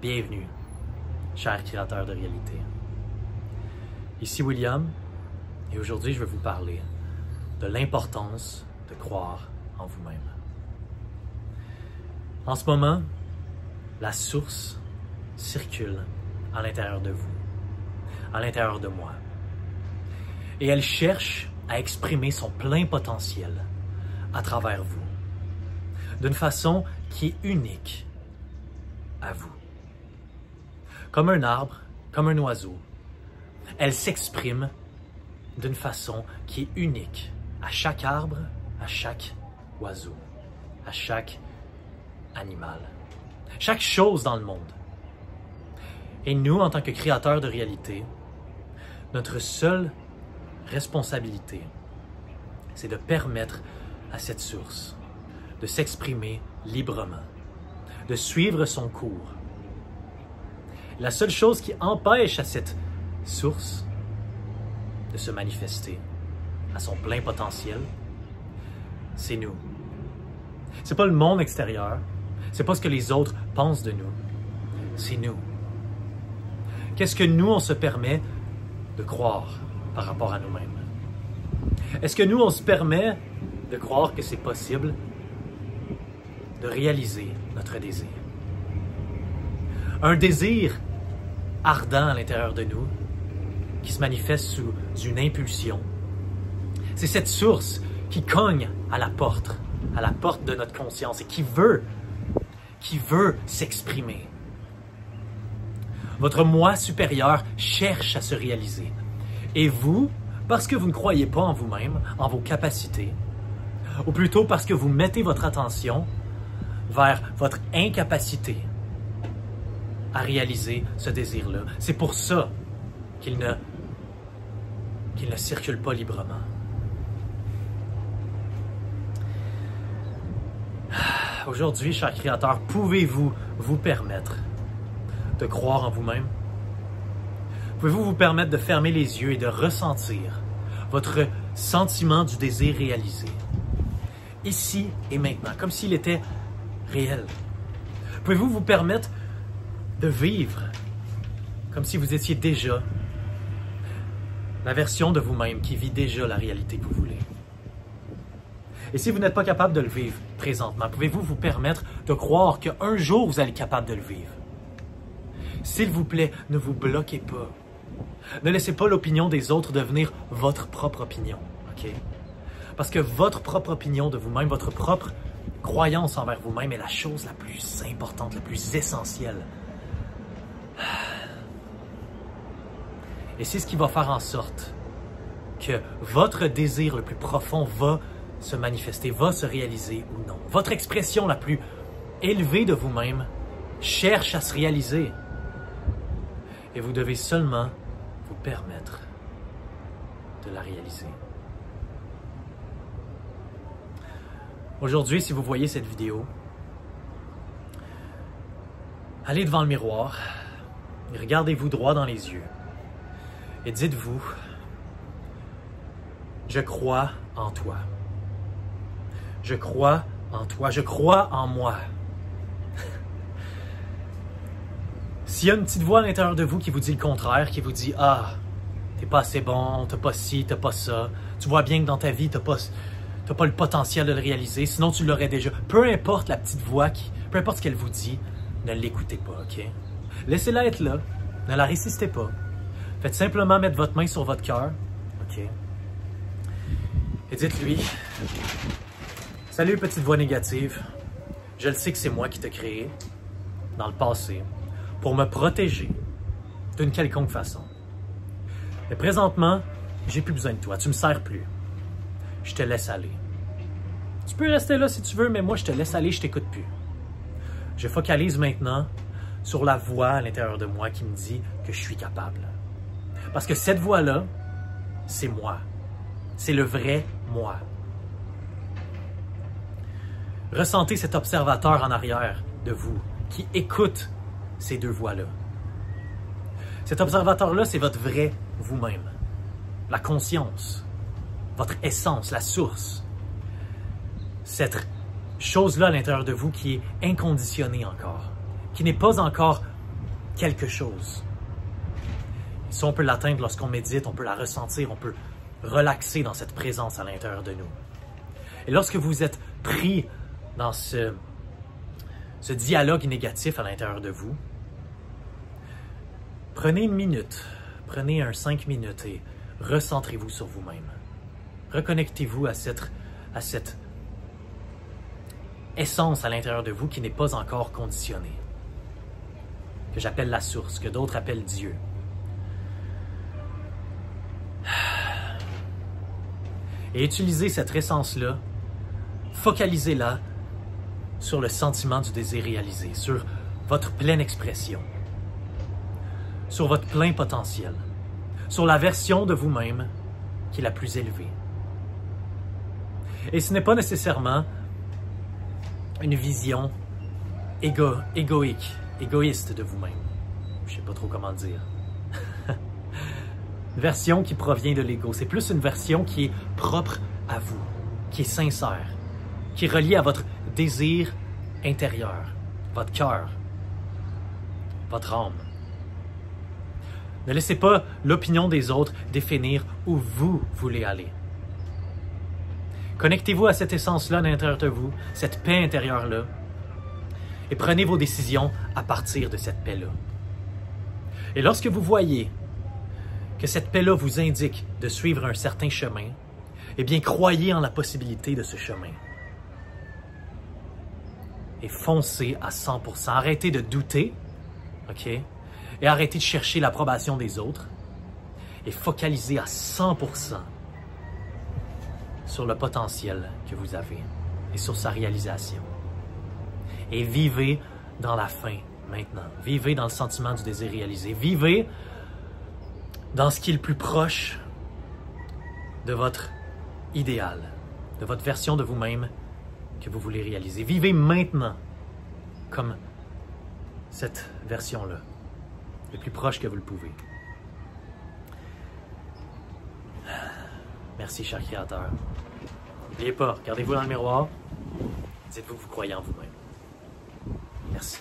Bienvenue, cher créateur de réalité. Ici William, et aujourd'hui je vais vous parler de l'importance de croire en vous-même. En ce moment, la source circule à l'intérieur de vous, à l'intérieur de moi. Et elle cherche à exprimer son plein potentiel à travers vous, d'une façon qui est unique à vous. Comme un arbre, comme un oiseau, elle s'exprime d'une façon qui est unique à chaque arbre, à chaque oiseau, à chaque animal, chaque chose dans le monde. Et nous, en tant que créateurs de réalité, notre seule responsabilité, c'est de permettre à cette source de s'exprimer librement, de suivre son cours. La seule chose qui empêche à cette source de se manifester à son plein potentiel, c'est nous. C'est pas le monde extérieur, c'est pas ce que les autres pensent de nous, c'est nous. Qu'est-ce que nous, on se permet de croire par rapport à nous-mêmes? Est-ce que nous, on se permet de croire que c'est possible de réaliser notre désir? Un désir ardent à l'intérieur de nous qui se manifeste sous une impulsion. C'est cette source qui cogne à la porte de notre conscience et qui veut s'exprimer. Votre moi supérieur cherche à se réaliser. Et vous, parce que vous ne croyez pas en vous-même, en vos capacités, ou plutôt parce que vous mettez votre attention vers votre incapacité à réaliser ce désir-là. C'est pour ça qu'il ne circule pas librement. Aujourd'hui, cher créateur, pouvez-vous vous permettre de croire en vous-même? Pouvez-vous vous permettre de fermer les yeux et de ressentir votre sentiment du désir réalisé, ici et maintenant, comme s'il était réel? Pouvez-vous vous permettre de vivre comme si vous étiez déjà la version de vous-même qui vit déjà la réalité que vous voulez? Et si vous n'êtes pas capable de le vivre présentement, pouvez-vous vous permettre de croire qu'un jour vous allez être capable de le vivre? S'il vous plaît, ne vous bloquez pas. Ne laissez pas l'opinion des autres devenir votre propre opinion, ok? Parce que votre propre opinion de vous-même, votre propre croyance envers vous-même est la chose la plus importante, la plus essentielle. Et c'est ce qui va faire en sorte que votre désir le plus profond va se manifester, va se réaliser ou non. Votre expression la plus élevée de vous-même cherche à se réaliser. Et vous devez seulement vous permettre de la réaliser. Aujourd'hui, si vous voyez cette vidéo, allez devant le miroir et regardez-vous droit dans les yeux et dites-vous: je crois en toi. Je crois en toi. Je crois en moi. S'il y a une petite voix à l'intérieur de vous qui vous dit le contraire, qui vous dit « Ah, t'es pas assez bon, t'as pas ci, t'as pas ça. Tu vois bien que dans ta vie, t'as pas le potentiel de le réaliser, sinon tu l'aurais déjà. » Peu importe la petite voix, peu importe ce qu'elle vous dit, ne l'écoutez pas, ok? Laissez-la être là, ne la résistez pas. Faites simplement mettre votre main sur votre cœur, ok? Et dites-lui: salut petite voix négative, je le sais que c'est moi qui t'ai créé dans le passé pour me protéger d'une quelconque façon. Mais présentement, j'ai plus besoin de toi, tu me sers plus. Je te laisse aller. Tu peux rester là si tu veux, mais moi je te laisse aller, je t'écoute plus. Je focalise maintenant sur la voix à l'intérieur de moi qui me dit que je suis capable. Parce que cette voix-là, c'est moi. C'est le vrai moi. Ressentez cet observateur en arrière de vous qui écoute ces deux voix-là. Cet observateur-là, c'est votre vrai vous-même. La conscience, votre essence, la source. chose-là à l'intérieur de vous qui est inconditionnée encore, qui n'est pas encore quelque chose. Et ça, on peut l'atteindre lorsqu'on médite, on peut la ressentir, on peut relaxer dans cette présence à l'intérieur de nous. Et lorsque vous êtes pris dans ce dialogue négatif à l'intérieur de vous, prenez une minute, prenez 5 minutes et recentrez-vous sur vous-même. Reconnectez-vous à cette essence à l'intérieur de vous qui n'est pas encore conditionnée, que j'appelle la source, que d'autres appellent Dieu. Et utilisez cette essence-là, focalisez-la sur le sentiment du désir réalisé, sur votre pleine expression, sur votre plein potentiel, sur la version de vous-même qui est la plus élevée. Et ce n'est pas nécessairement une vision égoïste de vous-même. Je ne sais pas trop comment dire. Une version qui provient de l'ego. C'est plus une version qui est propre à vous, qui est sincère, qui est reliée à votre désir intérieur, votre cœur, votre âme. Ne laissez pas l'opinion des autres définir où vous voulez aller. Connectez-vous à cette essence-là à l'intérieur de vous, cette paix intérieure-là, et prenez vos décisions à partir de cette paix-là. Et lorsque vous voyez que cette paix-là vous indique de suivre un certain chemin, eh bien, croyez en la possibilité de ce chemin. Et foncez à 100%. Arrêtez de douter, OK? Et arrêtez de chercher l'approbation des autres. Et focalisez à 100% sur le potentiel que vous avez et sur sa réalisation. Et vivez dans la fin maintenant. Vivez dans le sentiment du désir réalisé. Vivez dans ce qui est le plus proche de votre idéal, de votre version de vous-même que vous voulez réaliser. Vivez maintenant comme cette version-là, le plus proche que vous le pouvez. Merci, cher Créateur. N'oubliez pas, regardez-vous dans le miroir, dites-vous que vous croyez en vous-même. Merci.